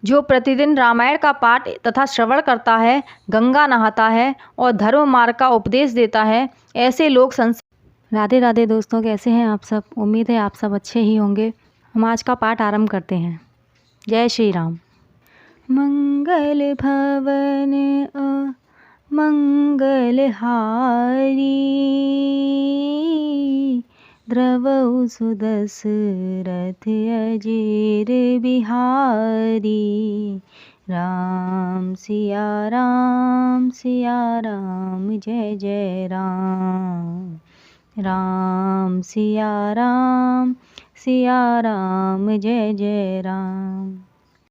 जो प्रतिदिन रामायण का पाठ तथा श्रवण करता है, गंगा नहाता है और धर्म मार्ग का उपदेश देता है, ऐसे लोग राधे राधे दोस्तों, कैसे हैं आप सब। उम्मीद है आप सब अच्छे ही होंगे। हम आज का पाठ आरंभ करते हैं। जय श्री राम। मंगल भवन मंगलहारी, द्रवौ सुदशरथ अजेर बिहारी। राम सिया राम जय जय राम। राम सिया राम जय जय राम।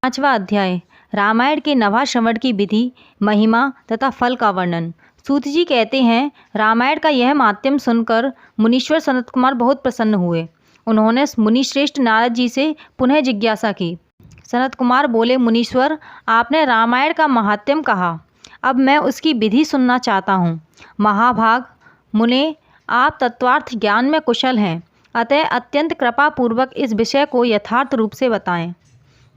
5वां अध्याय रामायण के नभा श्रवण की विधि, महिमा तथा फल का वर्णन। सूत जी कहते हैं, रामायण का यह माध्यम सुनकर मुनीश्वर सनत कुमार बहुत प्रसन्न हुए। उन्होंने मुनिश्रेष्ठ नारद जी से पुनः जिज्ञासा की। सनत कुमार बोले, मुनीश्वर, आपने रामायण का महात्म्य कहा, अब मैं उसकी विधि सुनना चाहता हूँ। महाभाग मुने, आप तत्वार्थ ज्ञान में कुशल हैं, अतः अत्यंत कृपा पूर्वक इस विषय को यथार्थ रूप से बताएं।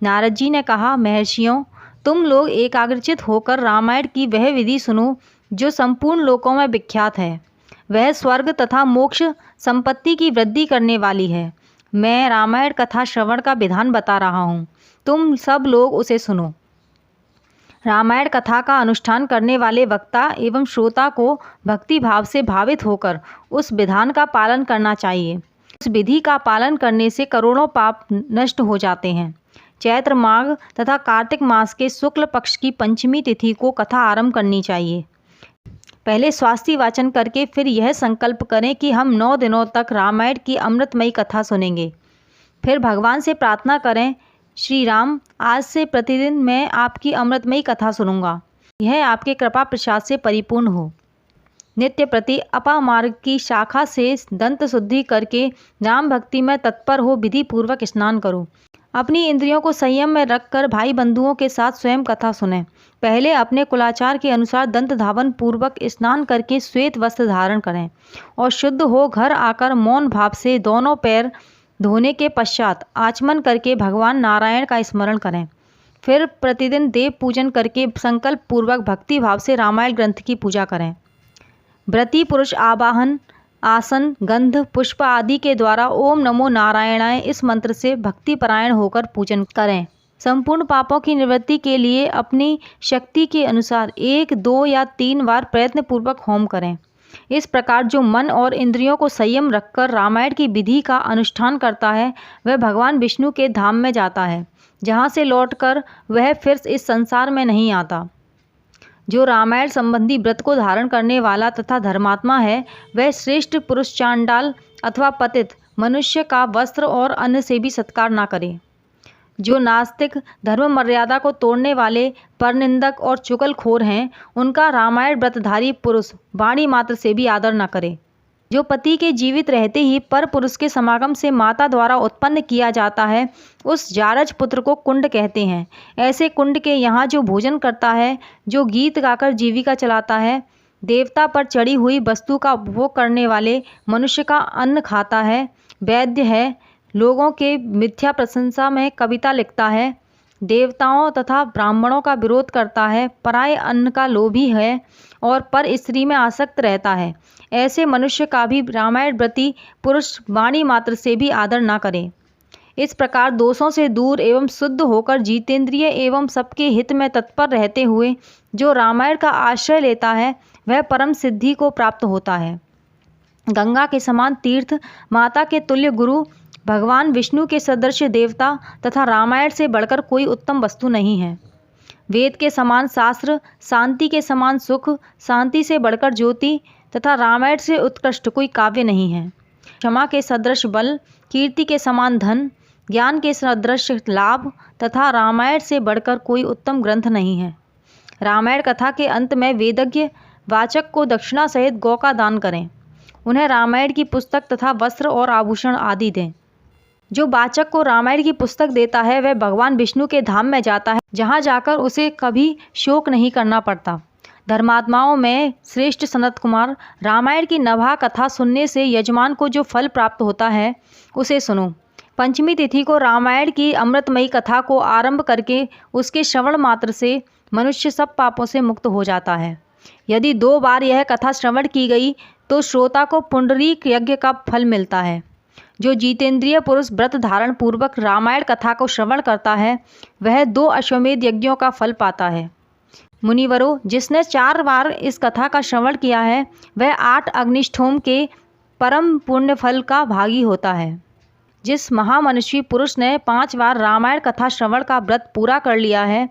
नारद जी ने कहा, महर्षियों, तुम लोग एकाग्रचित होकर रामायण की वह विधि सुनो जो संपूर्ण लोकों में विख्यात है। वह स्वर्ग तथा मोक्ष संपत्ति की वृद्धि करने वाली है। मैं रामायण कथा श्रवण का विधान बता रहा हूँ, तुम सब लोग उसे सुनो। रामायण कथा का अनुष्ठान करने वाले वक्ता एवं श्रोता को भक्ति भाव से भावित होकर उस विधान का पालन करना चाहिए। उस विधि का पालन करने से करोड़ों पाप नष्ट हो जाते हैं। चैत्र माघ तथा कार्तिक मास के शुक्ल पक्ष की पंचमी तिथि को कथा आरंभ करनी चाहिए। पहले स्वास्ति वाचन करके फिर यह संकल्प करें कि हम 9 दिनों तक रामायण की अमृतमयी कथा सुनेंगे। फिर भगवान से प्रार्थना करें, श्री राम, आज से प्रतिदिन मैं आपकी अमृतमयी कथा सुनूंगा। यह आपके कृपा प्रसाद से परिपूर्ण हो। नित्य प्रति अपामार्ग की शाखा से दंत शुद्धि करके राम भक्ति में तत्पर हो विधि पूर्वक स्नान करो। अपनी इंद्रियों को संयम में रखकर भाई बंधुओं के साथ स्वयं कथा सुनें। पहले अपने कुलाचार के अनुसार दंत धावन पूर्वक स्नान करके श्वेत वस्त्र धारण करें और शुद्ध हो घर आकर मौन भाव से दोनों पैर धोने के पश्चात आचमन करके भगवान नारायण का स्मरण करें। फिर प्रतिदिन देव पूजन करके संकल्प पूर्वक भक्ति भाव से रामायण ग्रंथ की पूजा करें। व्रती पुरुष आवाहन, आसन, गंध, पुष्प आदि के द्वारा ओम नमो नारायणाय इस मंत्र से भक्तिपरायण होकर पूजन करें। संपूर्ण पापों की निवृत्ति के लिए अपनी शक्ति के अनुसार 1, 2 या 3 बार प्रयत्न पूर्वक होम करें। इस प्रकार जो मन और इंद्रियों को संयम रखकर रामायण की विधि का अनुष्ठान करता है, वह भगवान विष्णु के धाम में जाता है, जहाँ से लौटकर वह फिर इस संसार में नहीं आता। जो रामायण संबंधी व्रत को धारण करने वाला तथा धर्मात्मा है, वह श्रेष्ठ पुरुष चांडाल अथवा पतित मनुष्य का वस्त्र और अन्न से भी सत्कार ना करे। जो नास्तिक, धर्म मर्यादा को तोड़ने वाले, परनिंदक और चुगलखोर हैं, उनका रामायण व्रतधारी पुरुष वाणी मात्र से भी आदर न करे। जो पति के जीवित रहते ही पर पुरुष के समागम से माता द्वारा उत्पन्न किया जाता है, उस जारज पुत्र को कुंड कहते हैं। ऐसे कुंड के यहाँ जो भोजन करता है, जो गीत गाकर जीविका चलाता है, देवता पर चढ़ी हुई वस्तु का उपभोग करने वाले मनुष्य का अन्न खाता है, वैद्य है, लोगों के मिथ्या प्रशंसा में कविता लिखता है, देवताओं तथा ब्राह्मणों का विरोध करता है, पराये अन्न का लोभी है और पर स्त्री में आसक्त रहता है, ऐसे मनुष्य का भी रामायण व्रती पुरुष वाणी मात्र से भी आदर ना करे। इस प्रकार दोषों से दूर एवं शुद्ध होकर जितेंद्रिय एवं सबके हित में तत्पर रहते हुए जो रामायण का आश्रय लेता है, वह परम सिद्धि को प्राप्त होता है। गंगा के समान तीर्थ, माता के तुल्य गुरु, भगवान विष्णु के सदृश देवता तथा रामायण से बढ़कर कोई उत्तम वस्तु नहीं है। वेद के समान शास्त्र, शांति के समान सुख, शांति से बढ़कर ज्योति तथा रामायण से उत्कृष्ट कोई काव्य नहीं है। क्षमा के सदृश बल, कीर्ति के समान धन, ज्ञान के सदृश लाभ तथा रामायण से बढ़कर कोई उत्तम ग्रंथ नहीं है। रामायण कथा के अंत में वेदज्ञ वाचक को दक्षिणा सहित गौ का दान करें। उन्हें रामायण की पुस्तक तथा वस्त्र और आभूषण आदि दें। जो वाचक को रामायण की पुस्तक देता है, वह भगवान विष्णु के धाम में जाता है, जहाँ जाकर उसे कभी शोक नहीं करना पड़ता। धर्मात्माओं में श्रेष्ठ सनत कुमार, रामायण की नभा कथा सुनने से यजमान को जो फल प्राप्त होता है, उसे सुनो। पंचमी तिथि को रामायण की अमृतमयी कथा को आरंभ करके उसके श्रवण मात्र से मनुष्य सब पापों से मुक्त हो जाता है। यदि 2 बार यह कथा श्रवण की गई तो श्रोता को पुंडरीक यज्ञ का फल मिलता है। जो जितेंद्रिय पुरुष व्रत धारण पूर्वक रामायण कथा को श्रवण करता है वह 2 अश्वमेध यज्ञों का फल पाता है। मुनिवरों, जिसने 4 बार इस कथा का श्रवण किया है वह 8 अग्निष्ठोम के परम पुण्य फल का भागी होता है। जिस महामनुष्य पुरुष ने 5 बार रामायण कथा श्रवण का व्रत पूरा कर लिया है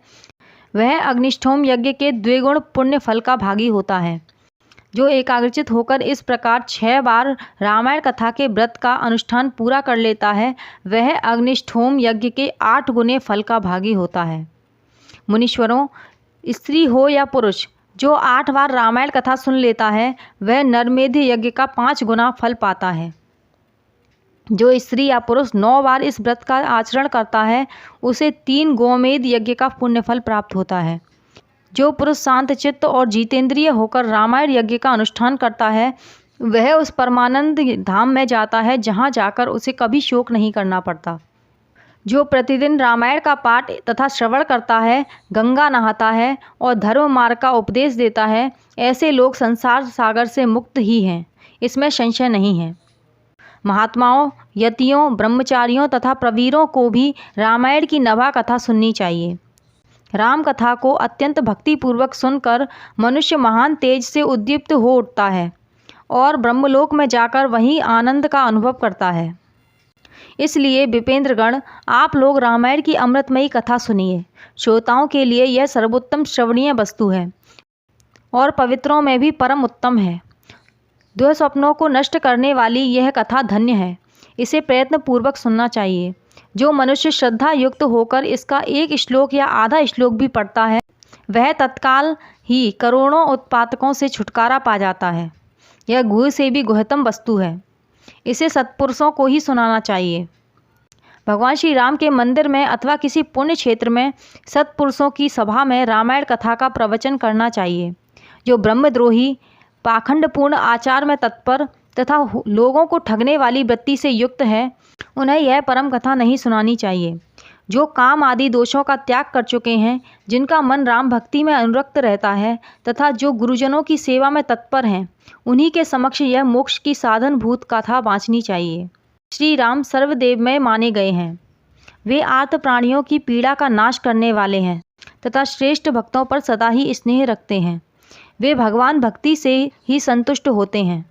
वह अग्निष्ठोम यज्ञ के द्विगुण पुण्य फल का भागी होता है। जो एकाग्रचित होकर इस प्रकार 6 बार रामायण कथा के व्रत का अनुष्ठान पूरा कर लेता है वह अग्निष्ठोम यज्ञ के 8 गुने फल का भागी होता है। मुनीश्वरों, स्त्री हो या पुरुष, जो 8 बार रामायण कथा सुन लेता है वह नरमेध यज्ञ का 5 गुना फल पाता है। जो स्त्री या पुरुष 9 बार इस व्रत का आचरण करता है उसे 3 गोमेध यज्ञ का पुण्यफल प्राप्त होता है। जो पुरुष शांत चित्त और जितेंद्रिय होकर रामायण यज्ञ का अनुष्ठान करता है वह उस परमानंद धाम में जाता है जहाँ जाकर उसे कभी शोक नहीं करना पड़ता। जो प्रतिदिन रामायण का पाठ तथा श्रवण करता है, गंगा नहाता है और धर्म मार्ग का उपदेश देता है, ऐसे लोग संसार सागर से मुक्त ही हैं, इसमें संशय नहीं है। महात्माओं, यतियों, ब्रह्मचारियों तथा प्रवीरों को भी रामायण की नभा कथा सुननी चाहिए। राम कथा को अत्यंत भक्तिपूर्वक सुनकर मनुष्य महान तेज से उद्दीप्त हो उठता है और ब्रह्मलोक में जाकर वहीं आनंद का अनुभव करता है। इसलिए विपेंद्रगण, आप लोग रामायण की अमृतमयी कथा सुनिए। श्रोताओं के लिए यह सर्वोत्तम श्रवणीय वस्तु है और पवित्रों में भी परम उत्तम है। दुःस्वप्नों को नष्ट करने वाली यह कथा धन्य है, इसे प्रयत्नपूर्वक सुनना चाहिए। जो मनुष्य श्रद्धा युक्त होकर इसका 1 श्लोक या आधा श्लोक भी पढ़ता है वह तत्काल ही करोड़ों उत्पातकों से छुटकारा पा जाता है। यह गुह से भी गुहतम वस्तु है, इसे सत्पुरुषों को ही सुनाना चाहिए। भगवान श्री राम के मंदिर में अथवा किसी पुण्य क्षेत्र में सत्पुरुषों की सभा में रामायण कथा का प्रवचन करना चाहिए। जो ब्रह्मद्रोही, पाखंडपूर्ण आचार में तत्पर तथा लोगों को ठगने वाली वृत्ति से युक्त है उन्हें यह परम कथा नहीं सुनानी चाहिए। जो काम आदि दोषों का त्याग कर चुके हैं, जिनका मन राम भक्ति में अनुरक्त रहता है तथा जो गुरुजनों की सेवा में तत्पर हैं, उन्हीं के समक्ष यह मोक्ष की साधनभूत कथा बाँचनी चाहिए। श्री राम सर्वदेवमय माने गए हैं। वे आर्त प्राणियों की पीड़ा का नाश करने वाले हैं तथा श्रेष्ठ भक्तों पर सदा ही स्नेह रखते हैं। वे भगवान भक्ति से ही संतुष्ट होते हैं,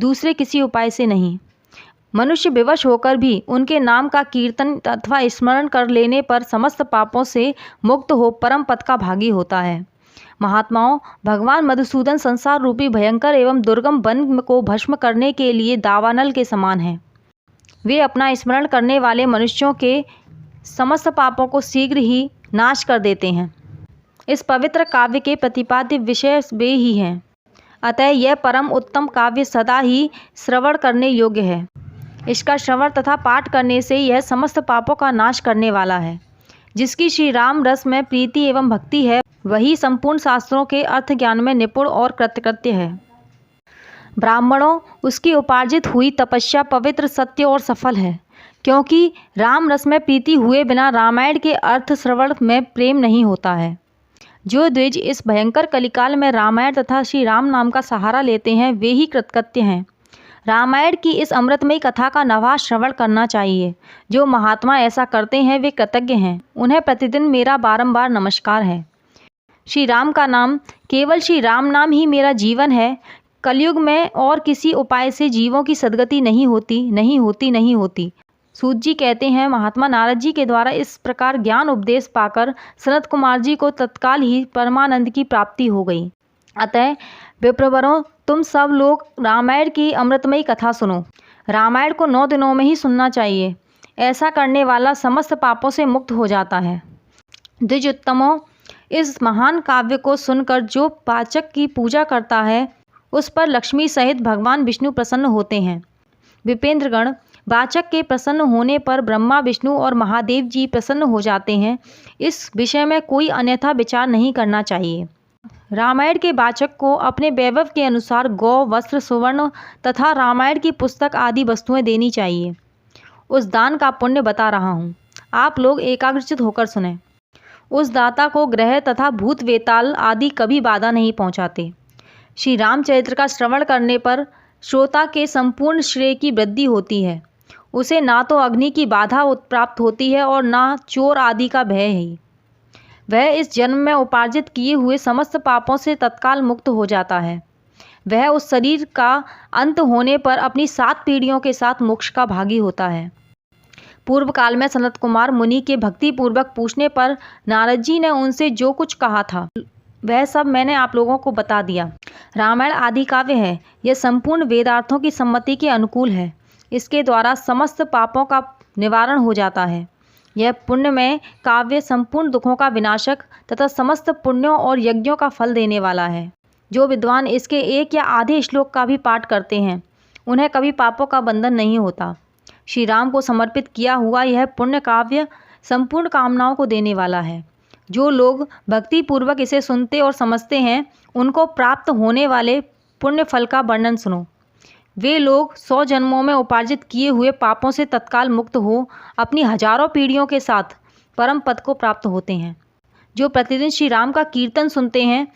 दूसरे किसी उपाय से नहीं। मनुष्य विवश होकर भी उनके नाम का कीर्तन अथवा स्मरण कर लेने पर समस्त पापों से मुक्त हो परम पद का भागी होता है। महात्माओं, भगवान मधुसूदन संसार रूपी भयंकर एवं दुर्गम वन को भस्म करने के लिए दावानल के समान हैं। वे अपना स्मरण करने वाले मनुष्यों के समस्त पापों को शीघ्र ही नाश कर देते हैं। इस पवित्र काव्य के प्रतिपाद्य विषय वे ही हैं, अतः यह परम उत्तम काव्य सदा ही श्रवण करने योग्य है। इसका श्रवण तथा पाठ करने से यह समस्त पापों का नाश करने वाला है। जिसकी श्री राम रस में प्रीति एवं भक्ति है वही संपूर्ण शास्त्रों के अर्थ ज्ञान में निपुण और कृतकृत्य है। ब्राह्मणों, उसकी उपार्जित हुई तपस्या पवित्र, सत्य और सफल है, क्योंकि राम रस में प्रीति हुए बिना रामायण के अर्थ श्रवण में प्रेम नहीं होता है। जो द्विज इस भयंकर कलिकाल में रामायण तथा श्री राम नाम का सहारा लेते हैं वे ही कृतकृत्य हैं। रामायण की इस अमृतमयी कथा का नवा श्रवण करना चाहिए। जो महात्मा ऐसा करते हैं वे कृतज्ञ हैं, उन्हें प्रतिदिन मेरा बारंबार नमस्कार है। श्री राम का नाम, केवल श्री राम नाम ही मेरा जीवन है। कलयुग में और किसी उपाय से जीवों की सद्गति नहीं होती। सूत जी कहते हैं, महात्मा नारद जी के द्वारा इस प्रकार ज्ञान उपदेश पाकर सनत कुमार जी को तत्काल ही परमानंद की प्राप्ति हो गई। अतः विप्रवरों, तुम सब लोग रामायण की अमृतमयी कथा सुनो। रामायण को 9 दिनों में ही सुनना चाहिए। ऐसा करने वाला समस्त पापों से मुक्त हो जाता है। द्विजोत्तमों, इस महान काव्य को सुनकर जो पाचक की पूजा करता है उस पर लक्ष्मी सहित भगवान विष्णु प्रसन्न होते हैं। विपेंद्रगण, वाचक के प्रसन्न होने पर ब्रह्मा, विष्णु और महादेव जी प्रसन्न हो जाते हैं। इस विषय में कोई अन्यथा विचार नहीं करना चाहिए। रामायण के वाचक को अपने वैभव के अनुसार गौ, वस्त्र, सुवर्ण तथा रामायण की पुस्तक आदि वस्तुएं देनी चाहिए। उस दान का पुण्य बता रहा हूँ। आप लोग एकाग्रचित होकर सुने। उस दाता को ग्रह तथा भूत वेताल आदि कभी बाधा नहीं पहुँचाते। श्री रामचरित्र का श्रवण करने पर श्रोता के संपूर्ण श्रेय की वृद्धि होती है। उसे ना तो अग्नि की बाधा प्राप्त होती है और ना चोर आदि का भय है। वह इस जन्म में उपार्जित किए हुए समस्त पापों से तत्काल मुक्त हो जाता है। वह उस शरीर का अंत होने पर अपनी 7 पीढ़ियों के साथ मोक्ष का भागी होता है। पूर्व काल में सनत कुमार मुनि के भक्ति पूर्वक पूछने पर नारद जी ने उनसे जो कुछ कहा था वह सब मैंने आप लोगों को बता दिया। रामायण आदि काव्य है। यह संपूर्ण वेदार्थों की सम्मति के अनुकूल है। इसके द्वारा समस्त पापों का निवारण हो जाता है। यह पुण्यमय काव्य संपूर्ण दुखों का विनाशक तथा समस्त पुण्यों और यज्ञों का फल देने वाला है। जो विद्वान इसके एक या आधे श्लोक का भी पाठ करते हैं उन्हें कभी पापों का बंधन नहीं होता। श्री राम को समर्पित किया हुआ यह पुण्य काव्य संपूर्ण कामनाओं को देने वाला है। जो लोग भक्ति पूर्वक इसे सुनते और समझते हैं उनको प्राप्त होने वाले पुण्य फल का वर्णन सुनो। वे लोग 100 जन्मों में उपार्जित किए हुए पापों से तत्काल मुक्त हो अपनी हजारों पीढ़ियों के साथ परम पद को प्राप्त होते हैं। जो प्रतिदिन श्री राम का कीर्तन सुनते हैं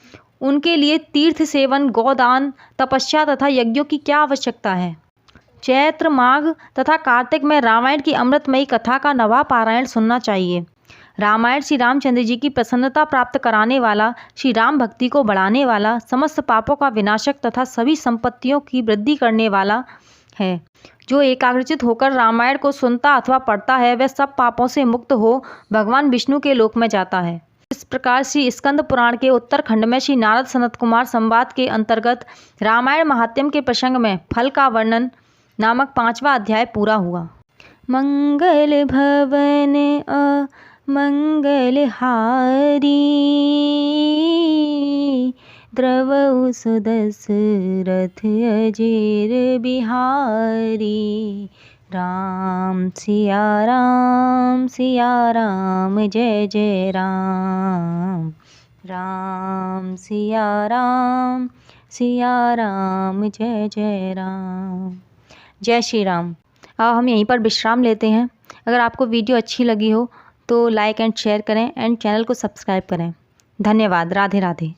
उनके लिए तीर्थ सेवन, गोदान, तपस्या तथा यज्ञों की क्या आवश्यकता है। चैत्र, माघ तथा कार्तिक में रामायण की अमृतमयी कथा का नवा पारायण सुनना चाहिए। रामायण श्री रामचंद्र जी की प्रसन्नता प्राप्त कराने वाला, श्री राम भक्ति को बढ़ाने वाला, समस्त पापों का विनाशक तथा सभी संपत्तियों की वृद्धि करने वाला है। जो एकाग्रचित होकर रामायण को सुनता अथवा पढ़ता है वह सब पापों से मुक्त हो भगवान विष्णु के लोक में जाता है। इस प्रकार श्री स्कंद पुराण के उत्तरखंड में श्री नारद सनत कुमार संवाद के अंतर्गत रामायण महात्म्य के प्रसंग में फल का वर्णन नामक 5वां अध्याय पूरा हुआ। मंगल भवन मंगलहारी द्रवौ सुदशरथ अजेर बिहारी। राम सिया राम जय जय राम। राम सिया राम जय जय राम। जय श्री राम। अब हम यहीं पर विश्राम लेते हैं। अगर आपको वीडियो अच्छी लगी हो तो लाइक एंड शेयर करें एंड चैनल को सब्सक्राइब करें। धन्यवाद। राधे राधे।